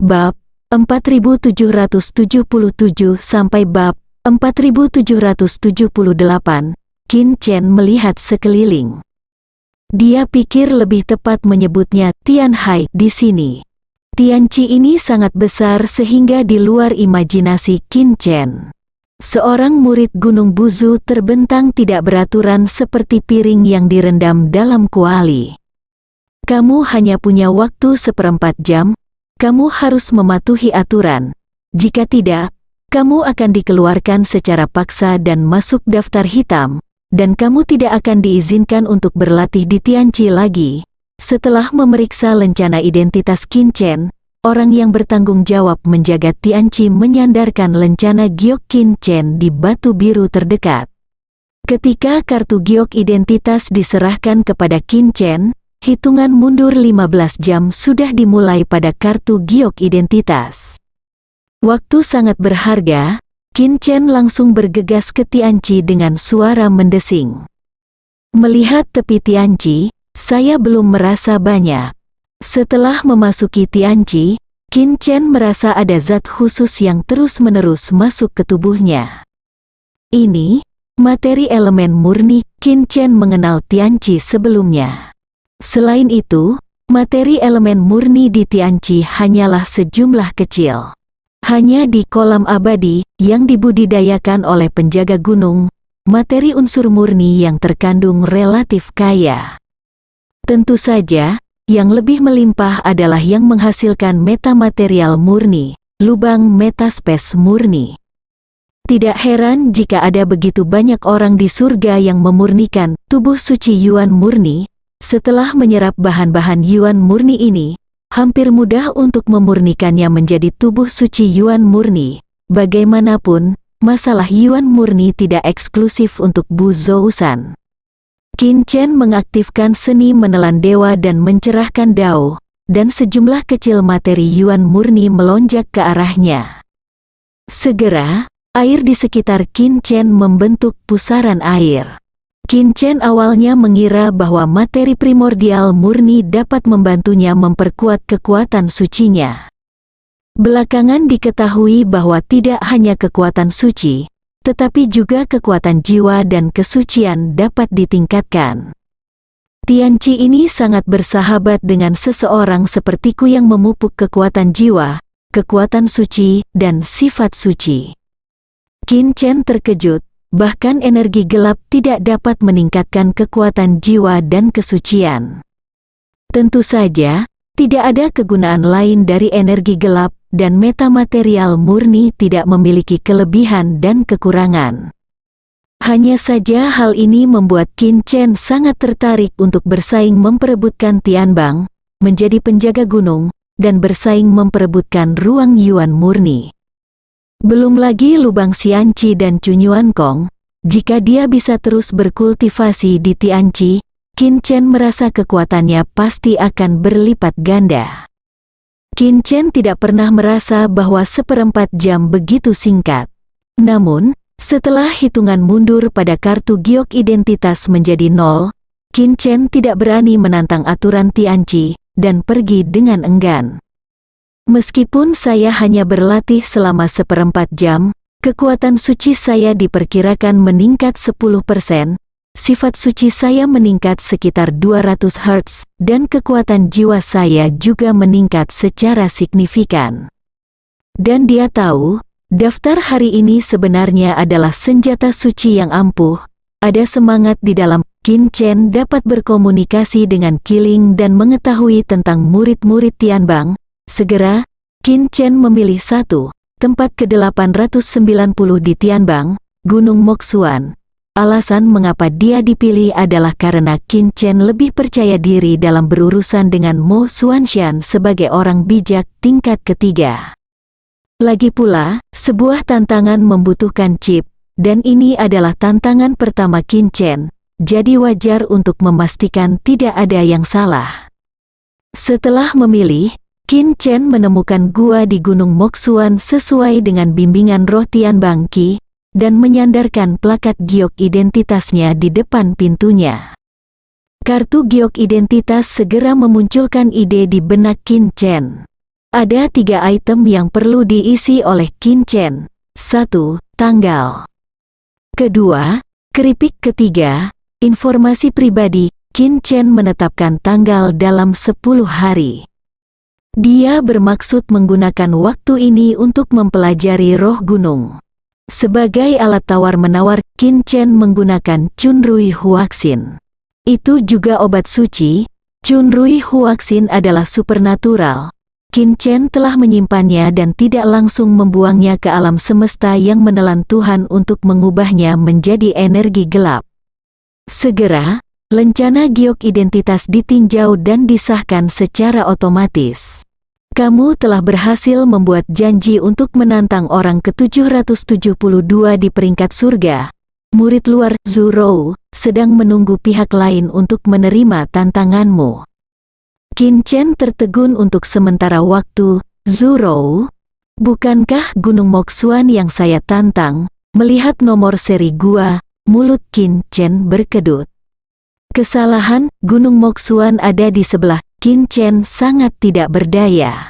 Bab 4777 sampai bab 4778. Qin Chen melihat sekeliling. Dia pikir lebih tepat menyebutnya Tianhai di sini. Tianqi ini sangat besar sehingga di luar imajinasi Qin Chen. Seorang murid Gunung Buzu terbentang tidak beraturan seperti piring yang direndam dalam kuali. Kamu hanya punya waktu 1/4 jam. Kamu harus mematuhi aturan. Jika tidak, kamu akan dikeluarkan secara paksa dan masuk daftar hitam. Dan kamu tidak akan diizinkan untuk berlatih di Tianqi lagi. Setelah memeriksa lencana identitas Qin Chen, orang yang bertanggung jawab menjaga Tianqi menyandarkan lencana giok Qin Chen di batu biru terdekat. Ketika kartu giok identitas diserahkan kepada Qin Chen, hitungan mundur 15 jam sudah dimulai pada kartu giok identitas. Waktu sangat berharga. Qin Chen langsung bergegas ke Tianqi dengan suara mendesing. Melihat tepi Tianqi, saya belum merasa banyak. Setelah memasuki Tianqi, Qin Chen merasa ada zat khusus yang terus-menerus masuk ke tubuhnya. Ini, materi elemen murni. Qin Chen mengenal Tianqi sebelumnya. Selain itu, materi elemen murni di Tianqi hanyalah sejumlah kecil. Hanya di kolam abadi, yang dibudidayakan oleh penjaga gunung, materi unsur murni yang terkandung relatif kaya. Tentu saja, yang lebih melimpah adalah yang menghasilkan metamaterial murni, lubang metaspace murni. Tidak heran jika ada begitu banyak orang di surga yang memurnikan tubuh suci Yuan murni. Setelah menyerap bahan-bahan Yuan murni ini, hampir mudah untuk memurnikannya menjadi tubuh suci Yuan murni. Bagaimanapun, masalah Yuan murni tidak eksklusif untuk Bu Zousan. Qin Chen mengaktifkan seni menelan dewa dan mencerahkan Dao, dan sejumlah kecil materi Yuan murni melonjak ke arahnya. Segera, air di sekitar Qin Chen membentuk pusaran air. Qin Chen awalnya mengira bahwa materi primordial murni dapat membantunya memperkuat kekuatan sucinya. Belakangan diketahui bahwa tidak hanya kekuatan suci, tetapi juga kekuatan jiwa dan kesucian dapat ditingkatkan. Tianqi ini sangat bersahabat dengan seseorang sepertiku yang memupuk kekuatan jiwa, kekuatan suci, dan sifat suci. Qin Chen terkejut. Bahkan energi gelap tidak dapat meningkatkan kekuatan jiwa dan kesucian. Tentu saja, tidak ada kegunaan lain dari energi gelap, dan metamaterial murni tidak memiliki kelebihan dan kekurangan. Hanya saja hal ini membuat Qin Chen sangat tertarik untuk bersaing memperebutkan Tianbang, menjadi penjaga gunung, dan bersaing memperebutkan ruang Yuan murni. Belum lagi lubang Xianqi dan Cunyuan Kong. Jika dia bisa terus berkultivasi di Tianqi, Qin Chen merasa kekuatannya pasti akan berlipat ganda. Qin Chen tidak pernah merasa bahwa 1/4 jam begitu singkat. Namun, setelah hitungan mundur pada kartu giok identitas menjadi 0, Qin Chen tidak berani menantang aturan Tianqi, dan pergi dengan enggan. Meskipun saya hanya berlatih selama 1/4 jam, kekuatan suci saya diperkirakan meningkat 10%, sifat suci saya meningkat sekitar 200 Hz, dan kekuatan jiwa saya juga meningkat secara signifikan. Dan dia tahu, daftar hari ini sebenarnya adalah senjata suci yang ampuh. Ada semangat di dalam. Qin Chen dapat berkomunikasi dengan Qiling dan mengetahui tentang murid-murid Tianbang. Segera, Qin Chen memilih satu, tempat ke-890 di Tianbang, Gunung Moxuan. Alasan mengapa dia dipilih adalah karena Qin Chen lebih percaya diri dalam berurusan dengan Mo Xuanshan sebagai orang bijak tingkat ketiga. Lagi pula, sebuah tantangan membutuhkan chip, dan ini adalah tantangan pertama Qin Chen, jadi wajar untuk memastikan tidak ada yang salah. Setelah memilih, Qin Chen menemukan gua di Gunung Moxuan sesuai dengan bimbingan roh Tianbang Qi, dan menyandarkan plakat giok identitasnya di depan pintunya. Kartu giok identitas segera memunculkan ide di benak Qin Chen. Ada 3 item yang perlu diisi oleh Qin Chen. 1. Tanggal. Kedua, keripik. Ketiga, informasi pribadi. Qin Chen menetapkan tanggal dalam 10 hari. Dia bermaksud menggunakan waktu ini untuk mempelajari roh gunung. Sebagai alat tawar-menawar, Qin Chen menggunakan Chunrui Huaxin. Itu juga obat suci. Chunrui Huaxin adalah supernatural. Qin Chen telah menyimpannya dan tidak langsung membuangnya ke alam semesta yang menelan Tuhan untuk mengubahnya menjadi energi gelap. Segera, lencana giok identitas ditinjau dan disahkan secara otomatis. Kamu telah berhasil membuat janji untuk menantang orang ke-772 di peringkat surga. Murid luar, Zhou, sedang menunggu pihak lain untuk menerima tantanganmu. Qin Chen tertegun untuk sementara waktu. Zhou, bukankah Gunung Moxuan yang saya tantang? Melihat nomor seri gua, mulut Qin Chen berkedut. Kesalahan, Gunung Moxuan ada di sebelah. Qin Chen sangat tidak berdaya.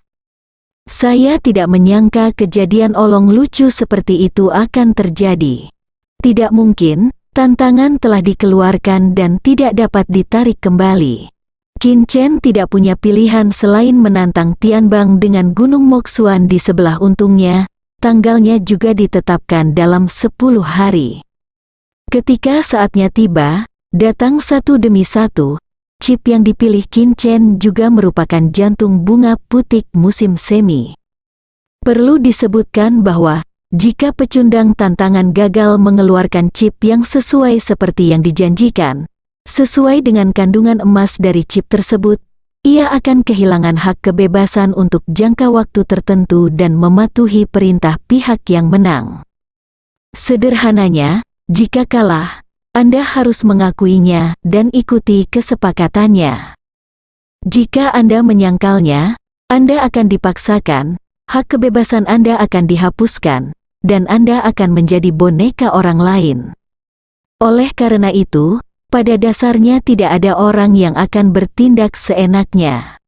Saya tidak menyangka kejadian olong lucu seperti itu akan terjadi. Tidak mungkin, tantangan telah dikeluarkan dan tidak dapat ditarik kembali. Qin Chen tidak punya pilihan selain menantang Tianbang dengan Gunung Moxuan di sebelah. Untungnya, tanggalnya juga ditetapkan dalam 10 hari. Ketika saatnya tiba, datang satu demi satu. Chip yang dipilih Qin Chen juga merupakan jantung bunga putik musim semi. Perlu disebutkan bahwa, jika pecundang tantangan gagal mengeluarkan chip yang sesuai seperti yang dijanjikan, sesuai dengan kandungan emas dari chip tersebut, ia akan kehilangan hak kebebasan untuk jangka waktu tertentu dan mematuhi perintah pihak yang menang. Sederhananya, jika kalah, Anda harus mengakuinya dan ikuti kesepakatannya. Jika Anda menyangkalnya, Anda akan dipaksakan, hak kebebasan Anda akan dihapuskan, dan Anda akan menjadi boneka orang lain. Oleh karena itu, pada dasarnya tidak ada orang yang akan bertindak seenaknya.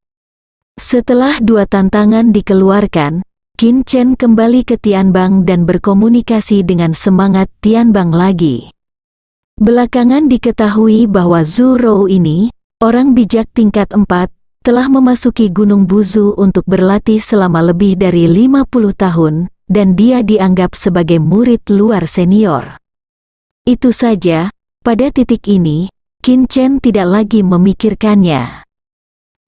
Setelah 2 tantangan dikeluarkan, Qin Chen kembali ke Tianbang dan berkomunikasi dengan semangat Tianbang lagi. Belakangan diketahui bahwa Zhou ini, orang bijak tingkat 4, telah memasuki Gunung Buzu untuk berlatih selama lebih dari 50 tahun, dan dia dianggap sebagai murid luar senior. Itu saja. Pada titik ini, Qin Chen tidak lagi memikirkannya.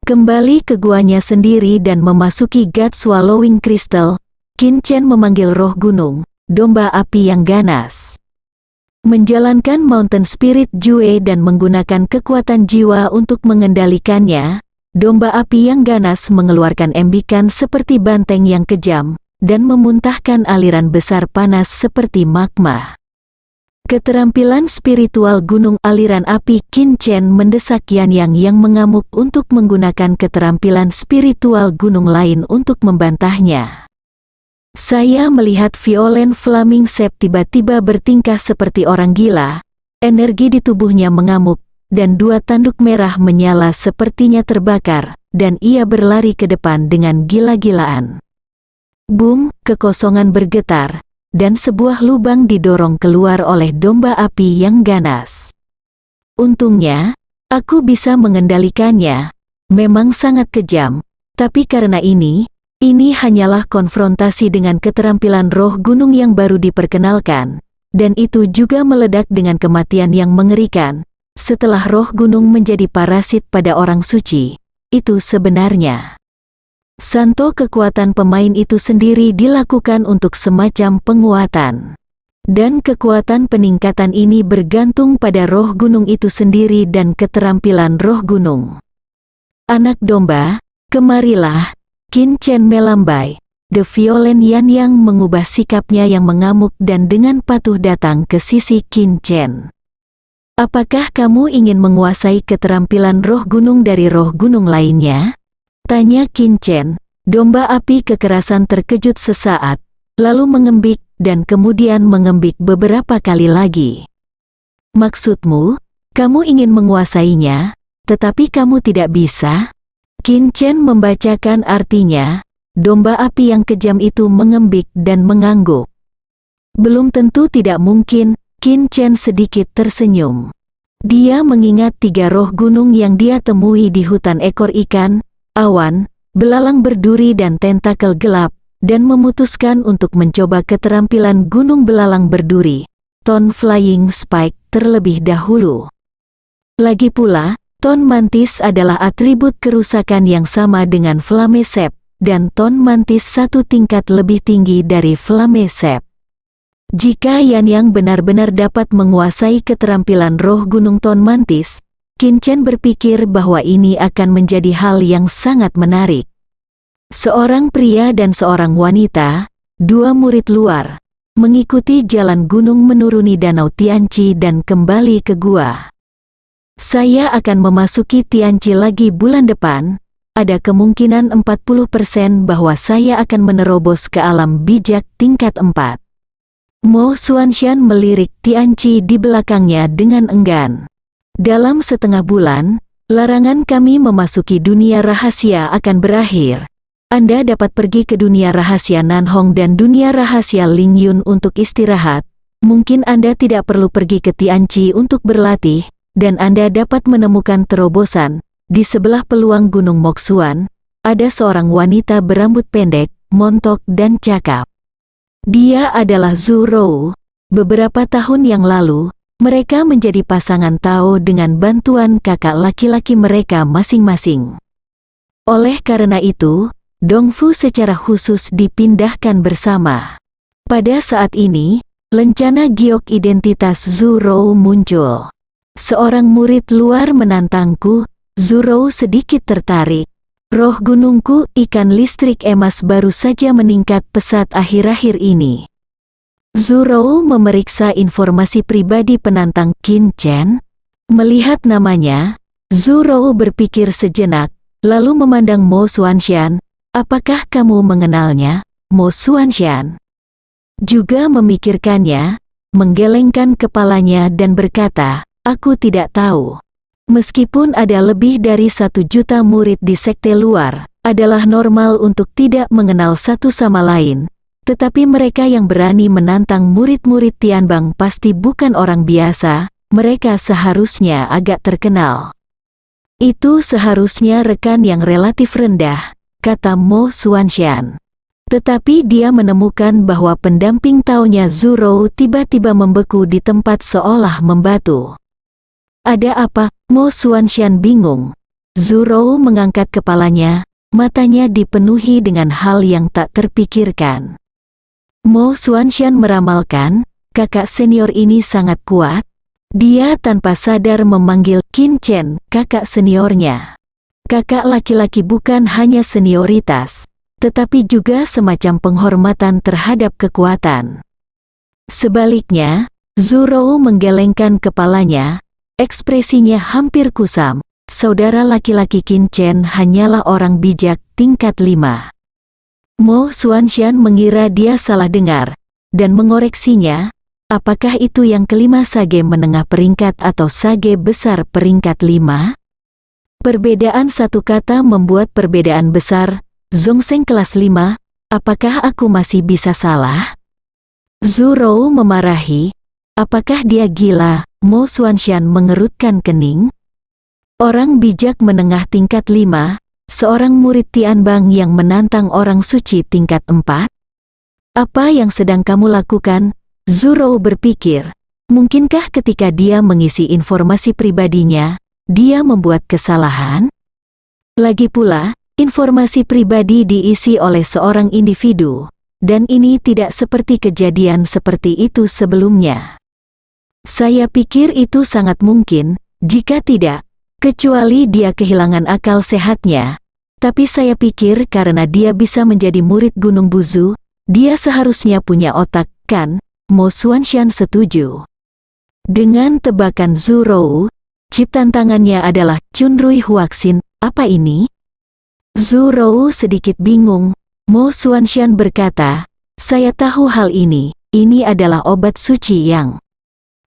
Kembali ke guanya sendiri dan memasuki God Swallowing Crystal, Qin Chen memanggil roh gunung, domba api yang ganas. Menjalankan Mountain Spirit Jue dan menggunakan kekuatan jiwa untuk mengendalikannya, domba api yang ganas mengeluarkan embikan seperti banteng yang kejam, dan memuntahkan aliran besar panas seperti magma. Keterampilan spiritual gunung aliran api. Qin Chen mendesak Yan yang mengamuk untuk menggunakan keterampilan spiritual gunung lain untuk membantahnya. Saya melihat Violen Flaming Sep tiba-tiba bertingkah seperti orang gila, energi di tubuhnya mengamuk, dan 2 tanduk merah menyala sepertinya terbakar, dan ia berlari ke depan dengan gila-gilaan. Boom, kekosongan bergetar, dan sebuah lubang didorong keluar oleh domba api yang ganas. Untungnya, aku bisa mengendalikannya. Memang sangat kejam, tapi karena ini hanyalah konfrontasi dengan keterampilan roh gunung yang baru diperkenalkan, dan itu juga meledak dengan kematian yang mengerikan. Setelah roh gunung menjadi parasit pada orang suci, itu sebenarnya Santo kekuatan pemain itu sendiri dilakukan untuk semacam penguatan. Dan kekuatan peningkatan ini bergantung pada roh gunung itu sendiri dan keterampilan roh gunung. Anak domba, kemarilah. Qin Chen melambai. The Violent Yan yang mengubah sikapnya yang mengamuk dan dengan patuh datang ke sisi Qin Chen. Apakah kamu ingin menguasai keterampilan roh gunung dari roh gunung lainnya? Tanya Qin Chen. Domba api kekerasan terkejut sesaat, lalu mengembik, dan kemudian mengembik beberapa kali lagi. Maksudmu, kamu ingin menguasainya, tetapi kamu tidak bisa? Qin Chen membacakan artinya. domba api yang kejam itu mengembik dan mengangguk. Belum tentu tidak mungkin, Qin Chen sedikit tersenyum. Dia mengingat 3 roh gunung yang dia temui di hutan ekor ikan, awan, belalang berduri dan tentakel gelap, dan memutuskan untuk mencoba keterampilan gunung belalang berduri, Ton Flying Spike, terlebih dahulu. Lagi pula, Ton Mantis adalah atribut kerusakan yang sama dengan Flame Sep, dan Ton Mantis 1 tingkat lebih tinggi dari Flame Sep. Jika Yan Yang benar-benar dapat menguasai keterampilan roh gunung Ton Mantis, Qin Chen berpikir bahwa ini akan menjadi hal yang sangat menarik. Seorang pria dan seorang wanita, 2 murid luar, mengikuti jalan gunung menuruni Danau Tianqi dan kembali ke gua. Saya akan memasuki Tianqi lagi bulan depan, ada kemungkinan 40% bahwa saya akan menerobos ke alam bijak tingkat 4. Mo Xuanxian melirik Tianqi di belakangnya dengan enggan. Dalam setengah bulan, larangan kami memasuki dunia rahasia akan berakhir. Anda dapat pergi ke dunia rahasia Nanhong dan dunia rahasia Lingyun untuk istirahat. Mungkin Anda tidak perlu pergi ke Tianqi untuk berlatih, dan Anda dapat menemukan terobosan. Di sebelah peluang Gunung Moxuan, ada seorang wanita berambut pendek, montok dan cakap. Dia adalah Zhu Rou. Beberapa tahun yang lalu, mereka menjadi pasangan Tao dengan bantuan kakak laki-laki mereka masing-masing. Oleh karena itu, Dongfu secara khusus dipindahkan bersama. Pada saat ini, lencana giok identitas Zhu Rou muncul. Seorang murid luar menantangku, Zhu Rou sedikit tertarik. Roh gunungku, ikan listrik emas baru saja meningkat pesat akhir-akhir ini. Zhu Rou memeriksa informasi pribadi penantang Qin Chen. Melihat namanya, Zhu Rou berpikir sejenak, lalu memandang Mo Xuanxian. Apakah kamu mengenalnya, Mo Xuanxian? Juga memikirkannya, menggelengkan kepalanya dan berkata, aku tidak tahu. Meskipun ada lebih dari 1 juta murid di sekte luar, adalah normal untuk tidak mengenal satu sama lain. Tetapi mereka yang berani menantang murid-murid Tianbang pasti bukan orang biasa, mereka seharusnya agak terkenal. Itu seharusnya rekan yang relatif rendah, kata Mo Xuanxian. Tetapi dia menemukan bahwa pendamping Tao-nya Zhu Rou tiba-tiba membeku di tempat seolah membatu. Ada apa? Mo Xuanxian bingung. Zhu Rou mengangkat kepalanya, matanya dipenuhi dengan hal yang tak terpikirkan. Mo Xuanxian meramalkan, kakak senior ini sangat kuat. Dia tanpa sadar memanggil Qin Chen, kakak seniornya. Kakak laki-laki bukan hanya senioritas, tetapi juga semacam penghormatan terhadap kekuatan. Sebaliknya, Zhu Rou menggelengkan kepalanya, ekspresinya hampir kusam. Saudara laki-laki Qin Chen hanyalah orang bijak tingkat 5. Mo Xuanxian mengira dia salah dengar, dan mengoreksinya, apakah itu yang kelima sage menengah peringkat atau sage besar peringkat 5? Perbedaan satu kata membuat perbedaan besar. Zhongsheng kelas 5, apakah aku masih bisa salah? Zhu Rou memarahi, apakah dia gila? Mo Xuanxian mengerutkan kening. Orang bijak menengah tingkat 5, seorang murid Tianbang yang menantang orang suci tingkat 4? Apa yang sedang kamu lakukan? Zhu Rou berpikir, mungkinkah ketika dia mengisi informasi pribadinya, dia membuat kesalahan? Lagi pula, informasi pribadi diisi oleh seorang individu, dan ini tidak seperti kejadian seperti itu sebelumnya. Saya pikir itu sangat mungkin, jika tidak, kecuali dia kehilangan akal sehatnya. Tapi saya pikir karena dia bisa menjadi murid Gunung Buzu, dia seharusnya punya otak, kan? Mo Xuanxian setuju. Dengan tebakan Zhu Rou, chip tantangannya adalah Chunrui Huaxin. Apa ini? Zhu Rou sedikit bingung. Mo Xuanxian berkata, saya tahu hal ini adalah obat suci yang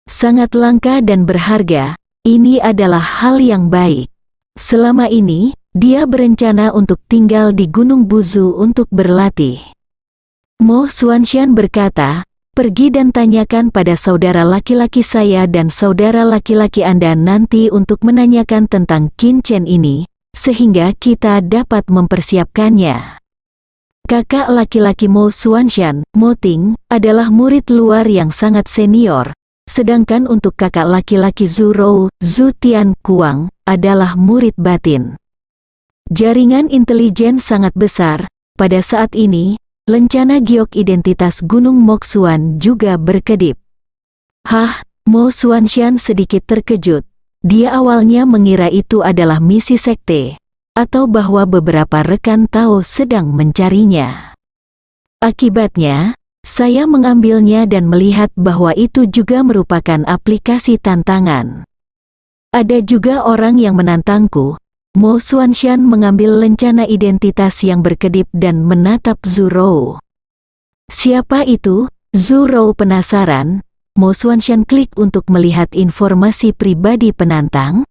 sangat langka dan berharga. Ini adalah hal yang baik. Selama ini, dia berencana untuk tinggal di Gunung Buzu untuk berlatih. Mo Xuanxian berkata, "Pergi dan tanyakan pada saudara laki-laki saya dan saudara laki-laki Anda nanti untuk menanyakan tentang Qin Chen ini, sehingga kita dapat mempersiapkannya." Kakak laki-laki Mo Xuanxian, Mo Ting, adalah murid luar yang sangat senior, sedangkan untuk kakak laki-laki Zhu Rou, Zhu Tian Kuang, adalah murid batin. Jaringan intelijen sangat besar. Pada saat ini, lencana giok identitas Gunung Moxuan juga berkedip. Hah, Mo Xuanxian sedikit terkejut. Dia awalnya mengira itu adalah misi sekte, atau bahwa beberapa rekan Tao sedang mencarinya. Akibatnya, saya mengambilnya dan melihat bahwa itu juga merupakan aplikasi tantangan. Ada juga orang yang menantangku. Mo Xuanxian mengambil lencana identitas yang berkedip dan menatap Zhu Rou. Siapa itu? Zhu Rou penasaran. Mo Xuanxian klik untuk melihat informasi pribadi penantang.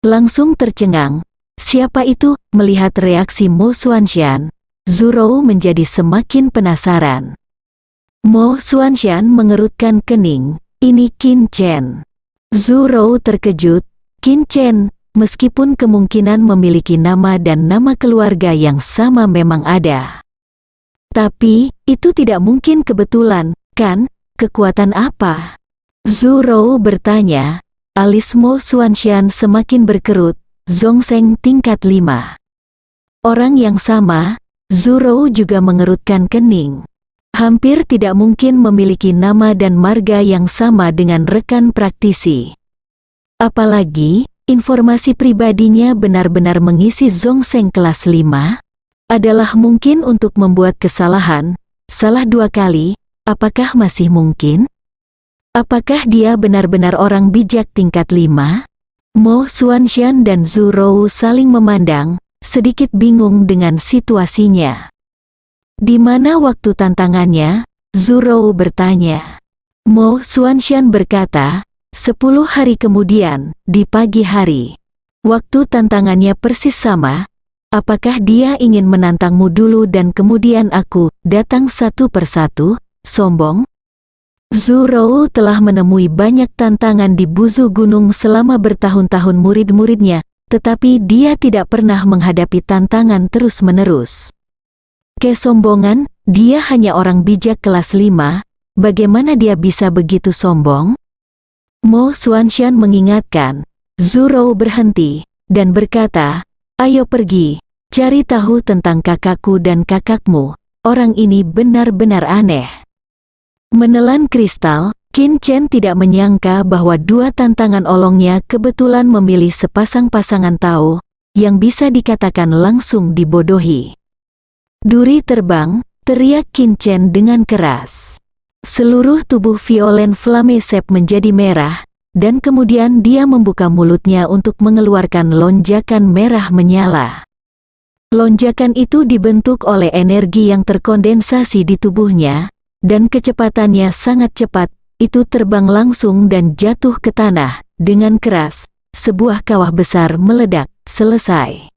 Langsung tercengang. Siapa itu? Melihat reaksi Mo Xuanxian, Zhu Rou menjadi semakin penasaran. Mo Xuanxian mengerutkan kening. Ini Qin Chen. Zhu Rou terkejut. Qin Chen, meskipun kemungkinan memiliki nama dan nama keluarga yang sama memang ada. Tapi, itu tidak mungkin kebetulan, kan? Kekuatan apa? Zhu Rou bertanya. Alis Mo Xuanxian semakin berkerut. Zhongsheng tingkat 5. Orang yang sama, Zhu Rou juga mengerutkan kening. Hampir tidak mungkin memiliki nama dan marga yang sama dengan rekan praktisi. Apalagi, informasi pribadinya benar-benar mengisi Zhongsheng kelas 5, adalah mungkin untuk membuat kesalahan, salah 2 kali, apakah masih mungkin? Apakah dia benar-benar orang bijak tingkat 5? Mo Xuanxian dan Zhu Rou saling memandang, sedikit bingung dengan situasinya. Di mana waktu tantangannya? Zhu Rou bertanya. Mo Xuanxian berkata, 10 hari kemudian, di pagi hari. Waktu tantangannya persis sama. Apakah dia ingin menantangmu dulu dan kemudian aku datang satu persatu? Sombong? Zhu Rou telah menemui banyak tantangan di Buzu Gunung selama bertahun-tahun murid-muridnya, tetapi dia tidak pernah menghadapi tantangan terus-menerus. Kesombongan, dia hanya orang bijak kelas 5, bagaimana dia bisa begitu sombong? Mo Xuanxian mengingatkan. Zhu Rou berhenti, dan berkata, "Ayo pergi, cari tahu tentang kakakku dan kakakmu, orang ini benar-benar aneh." Menelan kristal, Qin Chen tidak menyangka bahwa 2 tantangan olongnya kebetulan memilih sepasang pasangan Tao, yang bisa dikatakan langsung dibodohi. "Duri terbang," teriak Qin Chen dengan keras. Seluruh tubuh Violen Flamme Sep menjadi merah, dan kemudian dia membuka mulutnya untuk mengeluarkan lonjakan merah menyala. Lonjakan itu dibentuk oleh energi yang terkondensasi di tubuhnya, dan kecepatannya sangat cepat, itu terbang langsung dan jatuh ke tanah, dengan keras, sebuah kawah besar meledak, selesai.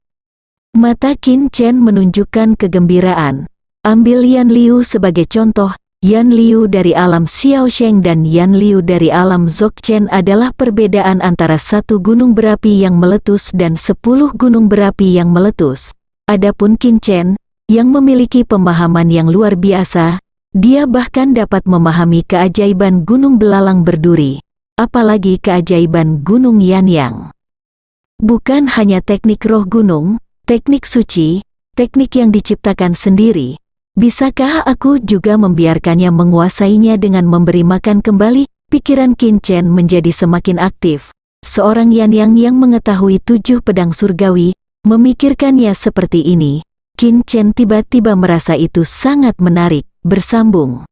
Mata Qin Chen menunjukkan kegembiraan. Ambil Yan Liu sebagai contoh. Yan Liu dari alam Xiaosheng dan Yan Liu dari alam Dzogchen adalah perbedaan antara 1 gunung berapi yang meletus dan 10 gunung berapi yang meletus. Adapun Qin Chen, yang memiliki pemahaman yang luar biasa, dia bahkan dapat memahami keajaiban gunung belalang berduri, apalagi keajaiban gunung Yanyang. Bukan hanya teknik roh gunung, teknik suci, teknik yang diciptakan sendiri. Bisakah aku juga membiarkannya menguasainya dengan memberi makan kembali? Pikiran Qin Chen menjadi semakin aktif. Seorang Yanyang yang mengetahui 7 pedang surgawi, memikirkannya seperti ini. Qin Chen tiba-tiba merasa itu sangat menarik. Bersambung.